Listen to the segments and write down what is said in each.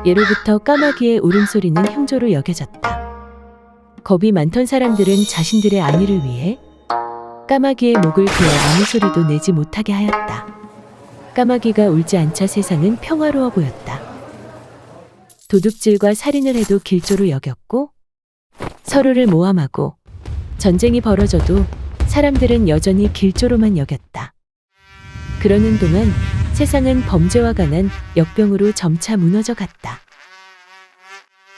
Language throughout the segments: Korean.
예로부터 까마귀의 울음소리는 흉조로 여겨졌다. 겁이 많던 사람들은 자신들의 안위를 위해 까마귀의 목을 베어 아무 소리도 내지 못하게 하였다. 까마귀가 울지 않자 세상은 평화로워 보였다. 도둑질과 살인을 해도 길조로 여겼고 서로를 모함하고 전쟁이 벌어져도 사람들은 여전히 길조로만 여겼다. 그러는 동안 세상은 범죄와 가난, 역병으로 점차 무너져 갔다.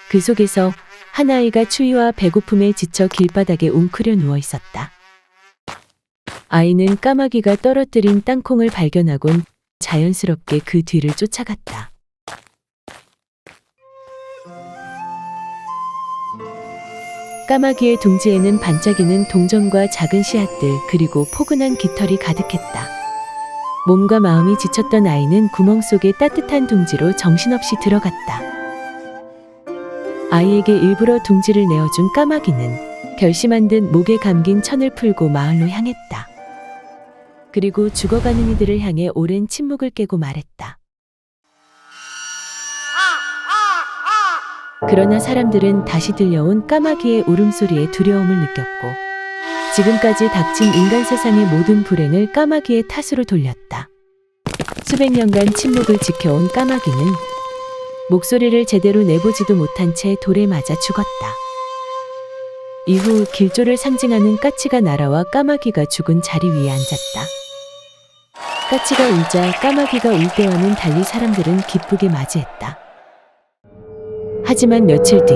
그 속에서 한 아이가 추위와 배고픔에 지쳐 길바닥에 웅크려 누워 있었다. 아이는 까마귀가 떨어뜨린 땅콩을 발견하곤 자연스럽게 그 뒤를 쫓아갔다. 까마귀의 둥지에는 반짝이는 동전과 작은 씨앗들 그리고 포근한 깃털이 가득했다. 몸과 마음이 지쳤던 아이는 구멍 속에 따뜻한 둥지로 정신없이 들어갔다. 아이에게 일부러 둥지를 내어준 까마귀는 결심한 듯 목에 감긴 천을 풀고 마을로 향했다. 그리고 죽어가는 이들을 향해 오랜 침묵을 깨고 말했다. 그러나 사람들은 다시 들려온 까마귀의 울음소리에 두려움을 느꼈고 지금까지 닥친 인간 세상의 모든 불행을 까마귀의 탓으로 돌렸다. 수백 년간 침묵을 지켜온 까마귀는 목소리를 제대로 내보지도 못한 채 돌에 맞아 죽었다. 이후 길조를 상징하는 까치가 날아와 까마귀가 죽은 자리 위에 앉았다. 까치가 울자 까마귀가 울 때와는 달리 사람들은 기쁘게 맞이했다. 하지만 며칠 뒤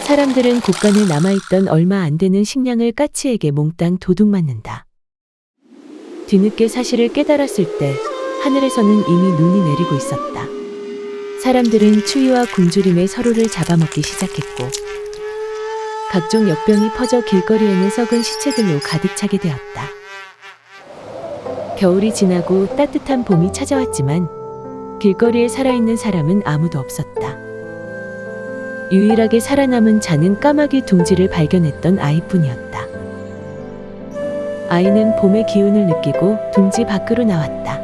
사람들은 곳간에 남아있던 얼마 안 되는 식량을 까치에게 몽땅 도둑 맞는다. 뒤늦게 사실을 깨달았을 때 하늘에서는 이미 눈이 내리고 있었다. 사람들은 추위와 굶주림에 서로를 잡아먹기 시작했고 각종 역병이 퍼져 길거리에는 썩은 시체들로 가득 차게 되었다. 겨울이 지나고 따뜻한 봄이 찾아왔지만 길거리에 살아있는 사람은 아무도 없었다. 유일하게 살아남은 자는 까마귀 둥지를 발견했던 아이뿐이었다. 아이는 봄의 기운을 느끼고 둥지 밖으로 나왔다.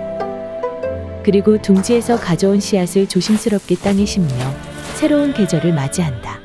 그리고 둥지에서 가져온 씨앗을 조심스럽게 땅에 심으며 새로운 계절을 맞이한다.